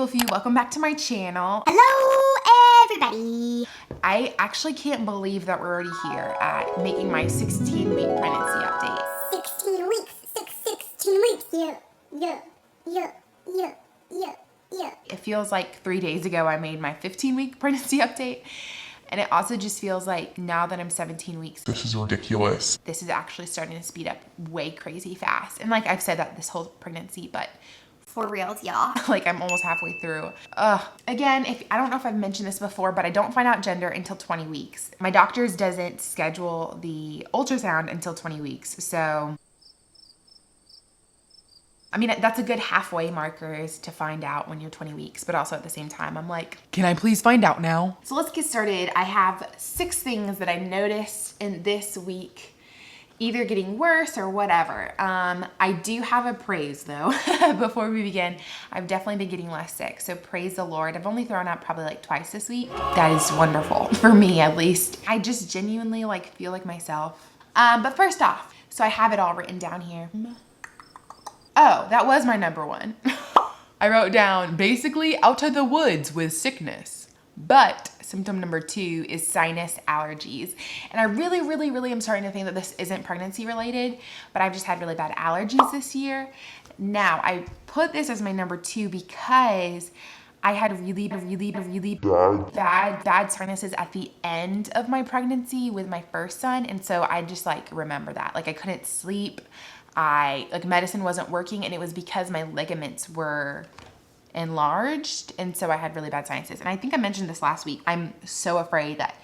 Fluffy, welcome back to my channel. Hello everybody. I actually can't believe that we're already here at making my 16-week pregnancy update. 16 weeks, 16 weeks, yeah. It feels like 3 days ago I made my 15-week pregnancy update. And it also just feels like now that I'm 17 weeks, This is ridiculous. this is actually starting to speed up way crazy fast. And like I've said that this whole pregnancy, but For reals, y'all. like I'm almost halfway through. Again, I don't know if I've mentioned this before, but I don't find out gender until 20 weeks. My doctor's doesn't schedule the ultrasound until 20 weeks. So, I mean, that's a good halfway markers to find out when you're 20 weeks, but also at the same time, I'm like, can I please find out now? So let's get started. I have 6 things that I noticed in this week, either getting worse or whatever. I do have a praise though. Before we begin, I've definitely been getting less sick. So praise the Lord. I've only thrown up probably like twice this week. That is wonderful for me, at least. I just genuinely like feel like myself. But first off, so I have it all written down here. Oh, that was my number 1. I wrote down basically out of the woods with sickness. But symptom number 2 is sinus allergies. And I really am starting to think that this isn't pregnancy related, but I've just had really bad allergies this year. Now, I put this as my number 2 because I had really bad sinuses at the end of my pregnancy with my first son. And so I just like remember that. Like I couldn't sleep. Medicine wasn't working, and it was because my ligaments were enlarged, and so I had really bad sinuses. And I think I mentioned this last week. I'm so afraid that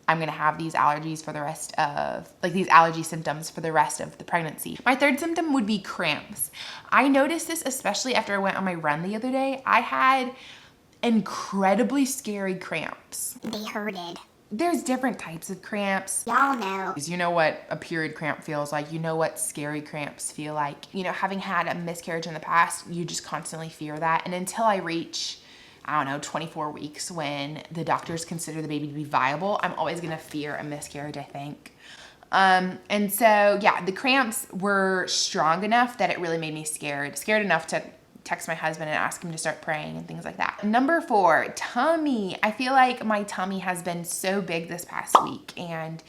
I'm gonna have these allergies for the rest of, these allergy symptoms for the rest of the pregnancy. My third symptom would be cramps. I noticed this especially after I went on my run the other day. I had incredibly scary cramps. They hurted. There's different types of cramps. Y'all know. You know what a period cramp feels like. You know what scary cramps feel like. You know, having had a miscarriage in the past, you just constantly fear that. And until I reach, I don't know, 24 weeks when the doctors consider the baby to be viable, I'm always gonna fear a miscarriage, I think. And so, yeah, the cramps were strong enough that it really made me scared enough to text my husband and ask him to start praying and things like that. Number 4, tummy. I feel like my tummy has been so big this past week, and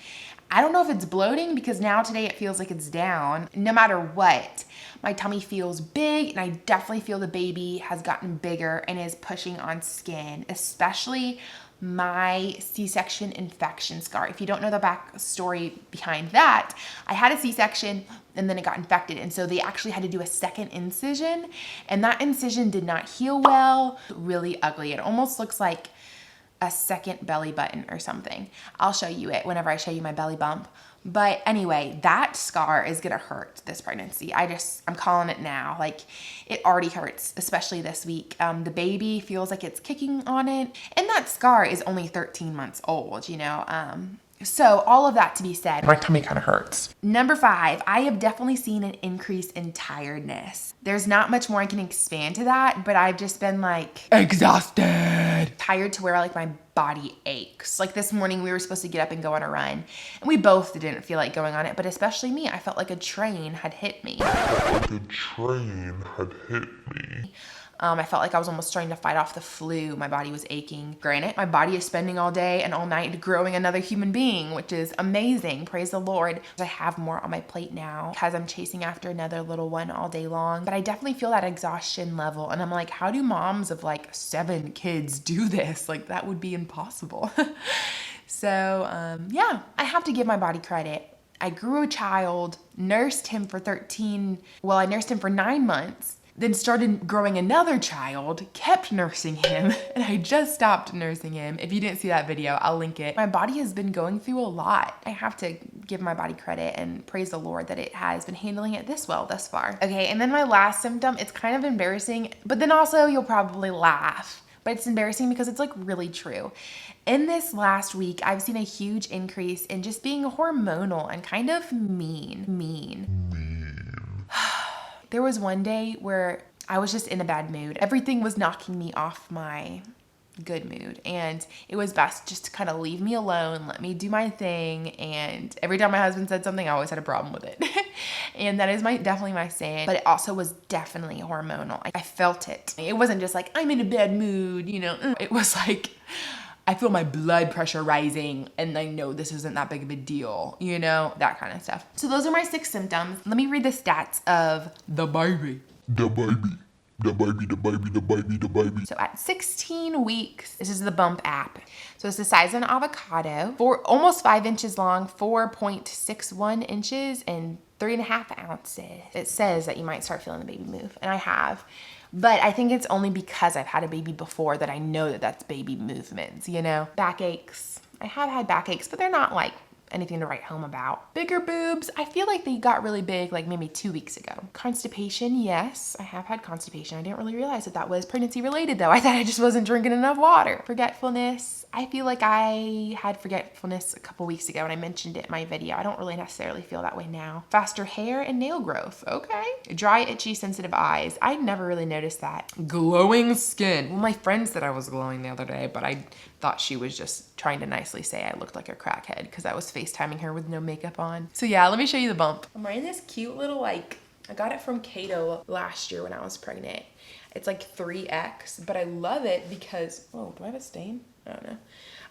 I don't know if it's bloating because now today it feels like it's down. No matter what, my tummy feels big, and I definitely feel the baby has gotten bigger and is pushing on skin, especially my C-section infection scar. If you don't know the backstory behind that, I had a C-section and then it got infected. And so they actually had to do a second incision, and that incision did not heal well. Really ugly. It almost looks like a second belly button or something. I'll show you it whenever I show you my belly bump. But anyway, that scar is gonna hurt this pregnancy. I'm calling it now. Like, it already hurts, especially this week. The baby feels like it's kicking on it. And that scar is only 13 months old, you know? So all of that to be said, My tummy kind of hurts. Number 5, I have definitely seen an increase in tiredness. There's not much more I can expand to that, but I've just been like Exhausted. tired to where like my body aches. Like this morning we were supposed to get up and go on a run, and we both didn't feel like going on it, but especially me. I felt like a train had hit me. I felt like I was almost starting to fight off the flu. My body was aching. Granted, my body is spending all day and all night growing another human being, which is amazing. Praise the Lord. I have more on my plate now because I'm chasing after another little one all day long. But I definitely feel that exhaustion level. And I'm like, how do moms of like 7 kids do this? Like, that would be impossible. So, yeah, I have to give my body credit. I grew a child, nursed him for 9 months. Then started growing another child, kept nursing him, and I just stopped nursing him. If you didn't see that video, I'll link it. My body has been going through a lot. I have to give my body credit and praise the Lord that it has been handling it this well thus far. Okay, and then my last symptom, it's kind of embarrassing, but then also you'll probably laugh. But it's embarrassing because it's like really true. In this last week, I've seen a huge increase in just being hormonal and kind of mean. There was one day where I was just in a bad mood. Everything was knocking me off my good mood. And it was best just to kind of leave me alone, let me do my thing. And every time my husband said something, I always had a problem with it. And that is definitely my sin, but it also was definitely hormonal. I felt it. It wasn't just like, I'm in a bad mood, you know. It was like, I feel my blood pressure rising and I know this isn't that big of a deal, you know, that kind of stuff. So those are my 6 symptoms. Let me read the stats of the baby. The baby. The baby, the baby, the baby, the baby. So at 16 weeks, this is the Bump app. So it's the size of an avocado, almost 5 inches long, 4.61 inches, and 3.5 ounces. It says that you might start feeling the baby move, and I have. But I think it's only because I've had a baby before that I know that that's baby movements, you know? Backaches. I have had backaches, but they're not like anything to write home about. Bigger boobs, I feel like they got really big like maybe 2 weeks ago. Constipation, yes, I have had constipation. I didn't really realize that was pregnancy related though. I thought I just wasn't drinking enough water. Forgetfulness, I feel like I had forgetfulness a couple weeks ago and I mentioned it in my video. I don't really necessarily feel that way now. Faster hair and nail growth, okay. Dry, itchy, sensitive eyes. I never really noticed that. Glowing skin. Well, my friend said I was glowing the other day, but I thought she was just trying to nicely say I looked like a crackhead because I was FaceTiming her with no makeup on. So yeah, let me show you the bump. I'm wearing this cute little I got it from Cato last year when I was pregnant. It's like 3X, but I love it because, oh, do I have a stain? I don't know.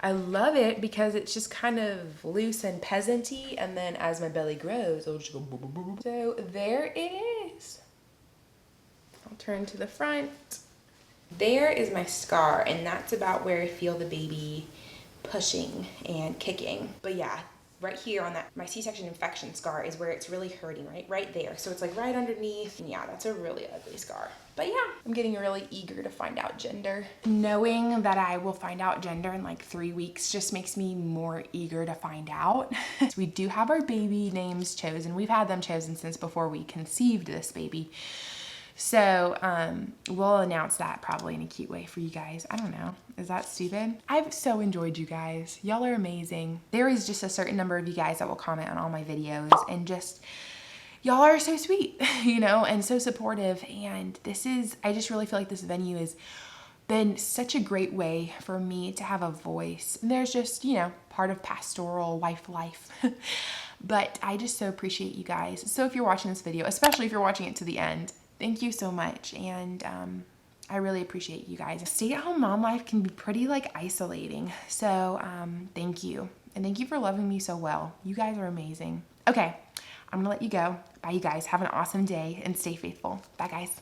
I love it because it's just kind of loose and peasant-y, and then as my belly grows, it'll just go boop, boop, boop. So there it is. I'll turn to the front. There is my scar, and that's about where I feel the baby pushing and kicking. But yeah, right here on that, my C-section infection scar is where it's really hurting, right there. So it's like right underneath, and yeah, that's a really ugly scar. But yeah, I'm getting really eager to find out gender. Knowing that I will find out gender in like 3 weeks just makes me more eager to find out. So we do have our baby names chosen. We've had them chosen since before we conceived this baby. So we'll announce that probably in a cute way for you guys. I don't know. Is that stupid? I've so enjoyed you guys. Y'all are amazing. There is just a certain number of you guys that will comment on all my videos and just, y'all are so sweet, you know, and so supportive. And I just really feel like this venue has been such a great way for me to have a voice. And there's just, you know, part of pastoral wife life. But I just so appreciate you guys. So if you're watching this video, especially if you're watching it to the end, thank you so much, and I really appreciate you guys. Stay-at-home mom life can be pretty like isolating, so thank you, and thank you for loving me so well. You guys are amazing. Okay, I'm gonna let you go. Bye, you guys. Have an awesome day and stay faithful. Bye, guys.